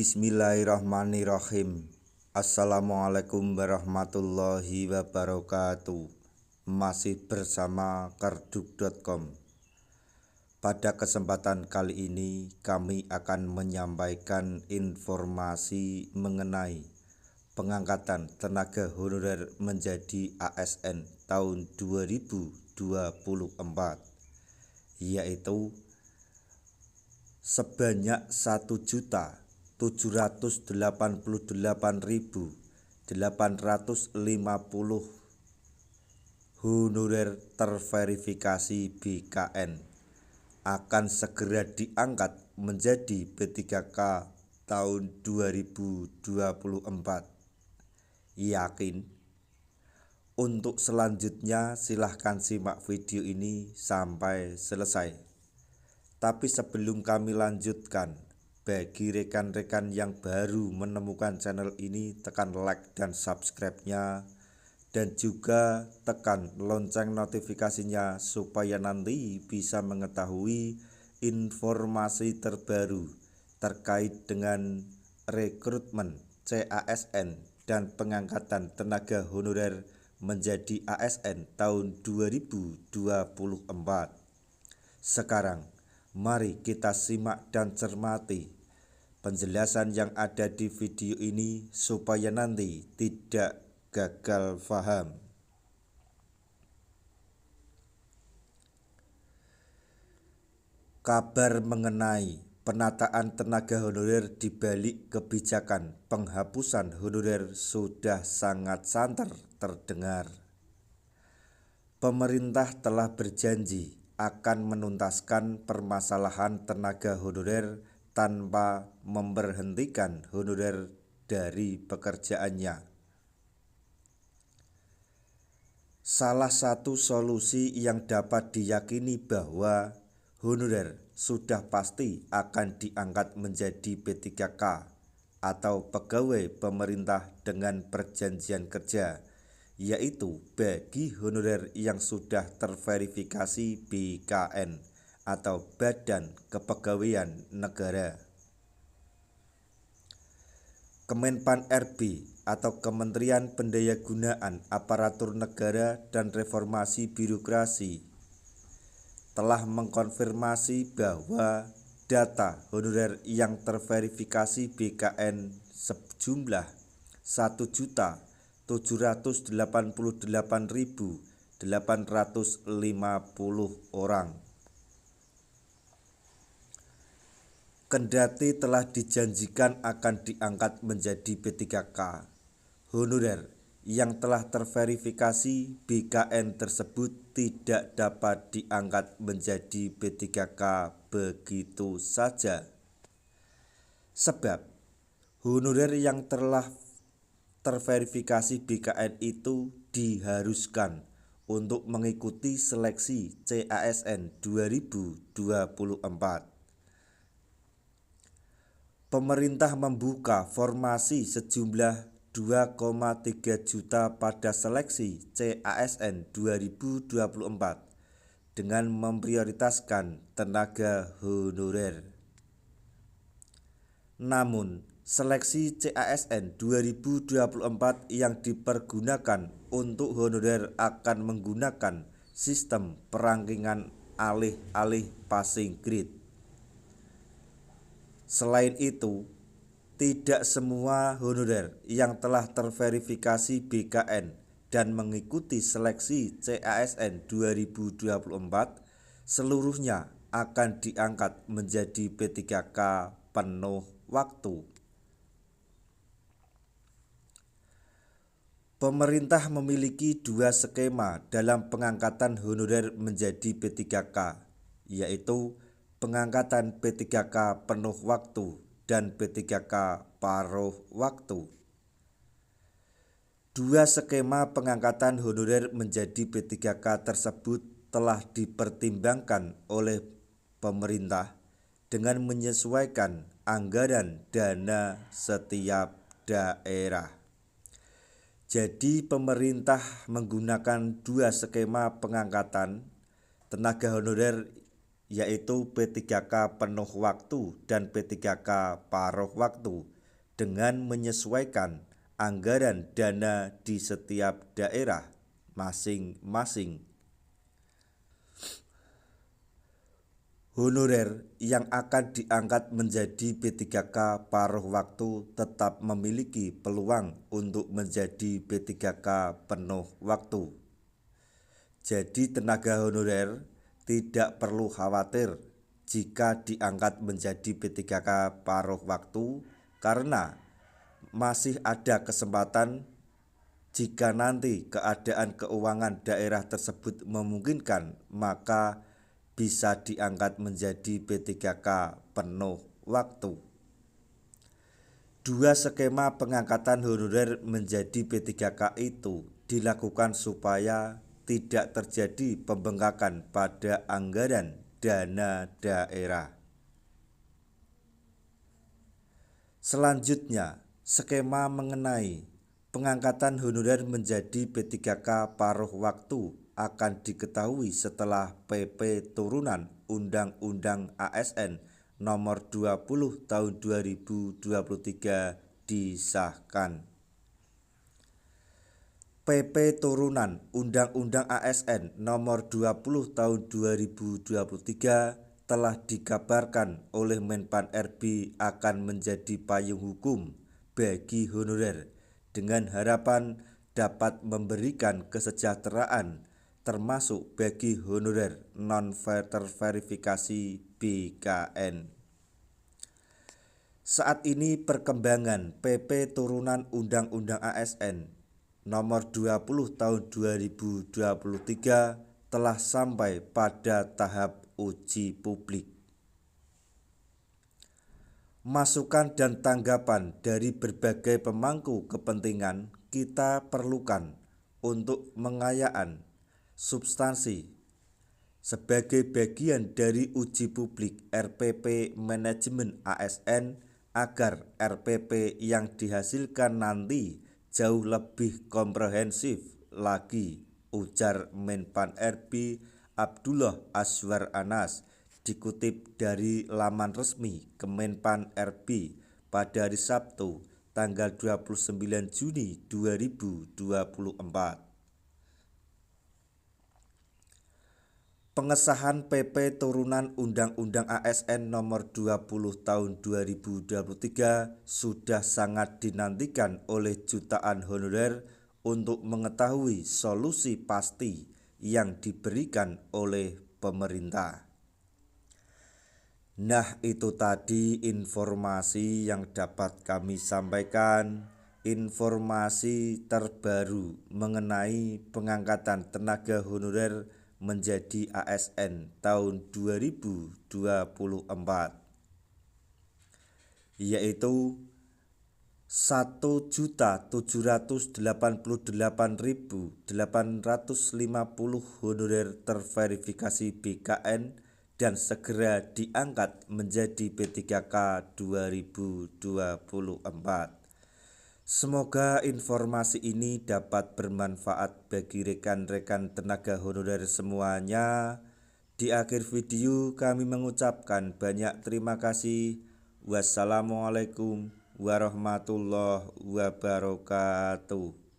Bismillahirrahmanirrahim. Assalamualaikum warahmatullahi wabarakatuh. Masih bersama karduk.com. Pada kesempatan kali ini kami akan menyampaikan informasi mengenai pengangkatan tenaga honorer menjadi ASN tahun 2024, yaitu sebanyak 1.788.850 honorer terverifikasi BKN akan segera diangkat menjadi P3K tahun 2024. Yakin? Untuk selanjutnya silahkan simak video ini sampai selesai. Tapi sebelum kami lanjutkan, bagi rekan-rekan yang baru menemukan channel ini, tekan like dan subscribe-nya, dan juga tekan lonceng notifikasinya supaya nanti bisa mengetahui informasi terbaru terkait dengan rekrutmen CASN dan pengangkatan tenaga honorer menjadi ASN tahun 2024. Sekarang mari kita simak dan cermati penjelasan yang ada di video ini supaya nanti tidak gagal paham. Kabar mengenai penataan tenaga honorer di balik kebijakan penghapusan honorer sudah sangat santer terdengar. Pemerintah telah berjanji akan menuntaskan permasalahan tenaga honorer tanpa memberhentikan honorer dari pekerjaannya. Salah satu solusi yang dapat diyakini bahwa honorer sudah pasti akan diangkat menjadi P3K atau pegawai pemerintah dengan perjanjian kerja, yaitu bagi honorer yang sudah terverifikasi BKN atau Badan Kepegawaian Negara. Kemenpan RB atau Kementerian Pendayagunaan Aparatur Negara dan Reformasi Birokrasi telah mengkonfirmasi bahwa data honorer yang terverifikasi BKN sejumlah 1.788.850 orang. Kendati telah dijanjikan akan diangkat menjadi P3K, honorer yang telah terverifikasi BKN tersebut tidak dapat diangkat menjadi P3K begitu saja. Sebab honorer yang telah terverifikasi BKN itu diharuskan untuk mengikuti seleksi CASN 2024. Pemerintah membuka formasi sejumlah 2,3 juta pada seleksi CASN 2024 dengan memprioritaskan tenaga honorer. Namun, seleksi CASN 2024 yang dipergunakan untuk honorer akan menggunakan sistem perangkingan alih-alih passing grade. Selain itu, tidak semua honorer yang telah terverifikasi BKN dan mengikuti seleksi CASN 2024 seluruhnya akan diangkat menjadi P3K penuh waktu. Pemerintah memiliki dua skema dalam pengangkatan honorer menjadi P3K, yaitu pengangkatan P3K penuh waktu dan P3K paruh waktu. Dua skema pengangkatan honorer menjadi P3K tersebut telah dipertimbangkan oleh pemerintah dengan menyesuaikan anggaran dana setiap daerah. Jadi pemerintah menggunakan dua skema pengangkatan tenaga honorer yaitu P3K penuh waktu dan P3K paruh waktu dengan menyesuaikan anggaran dana di setiap daerah masing-masing. Honorer yang akan diangkat menjadi P3K paruh waktu tetap memiliki peluang untuk menjadi P3K penuh waktu. Jadi tenaga honorer tidak perlu khawatir jika diangkat menjadi P3K paruh waktu karena masih ada kesempatan jika nanti keadaan keuangan daerah tersebut memungkinkan, maka bisa diangkat menjadi P3K penuh waktu. Dua skema pengangkatan honorer menjadi P3K itu dilakukan supaya tidak terjadi pembengkakan pada anggaran dana daerah. Selanjutnya, skema mengenai pengangkatan honorer menjadi P3K paruh waktu akan diketahui setelah PP Turunan Undang-Undang ASN Nomor 20 Tahun 2023 disahkan. PP Turunan Undang-Undang ASN Nomor 20 Tahun 2023 telah dikabarkan oleh Menpan RB akan menjadi payung hukum bagi honorer dengan harapan dapat memberikan kesejahteraan termasuk bagi honorer non-terverifikasi BKN. Saat ini perkembangan PP Turunan Undang-Undang ASN Nomor 20 Tahun 2023 telah sampai pada tahap uji publik. Masukan dan tanggapan dari berbagai pemangku kepentingan kita perlukan untuk pengayaan substansi sebagai bagian dari uji publik RPP Manajemen ASN agar RPP yang dihasilkan nanti jauh lebih komprehensif lagi, ujar Menpan RB Abdullah Azwar Anas dikutip dari laman resmi Kemenpan RB pada hari Sabtu tanggal 29 Juni 2024. Pengesahan PP Turunan Undang-Undang ASN Nomor 20 Tahun 2023 sudah sangat dinantikan oleh jutaan honorer untuk mengetahui solusi pasti yang diberikan oleh pemerintah. Nah, itu tadi informasi yang dapat kami sampaikan, informasi terbaru mengenai pengangkatan tenaga honorer menjadi ASN tahun 2024, yaitu 1.788.850 honorer terverifikasi BKN dan segera diangkat menjadi P3K 2024. Semoga informasi ini dapat bermanfaat bagi rekan-rekan tenaga honorer semuanya. Di akhir video kami mengucapkan banyak terima kasih. Wassalamualaikum warahmatullahi wabarakatuh.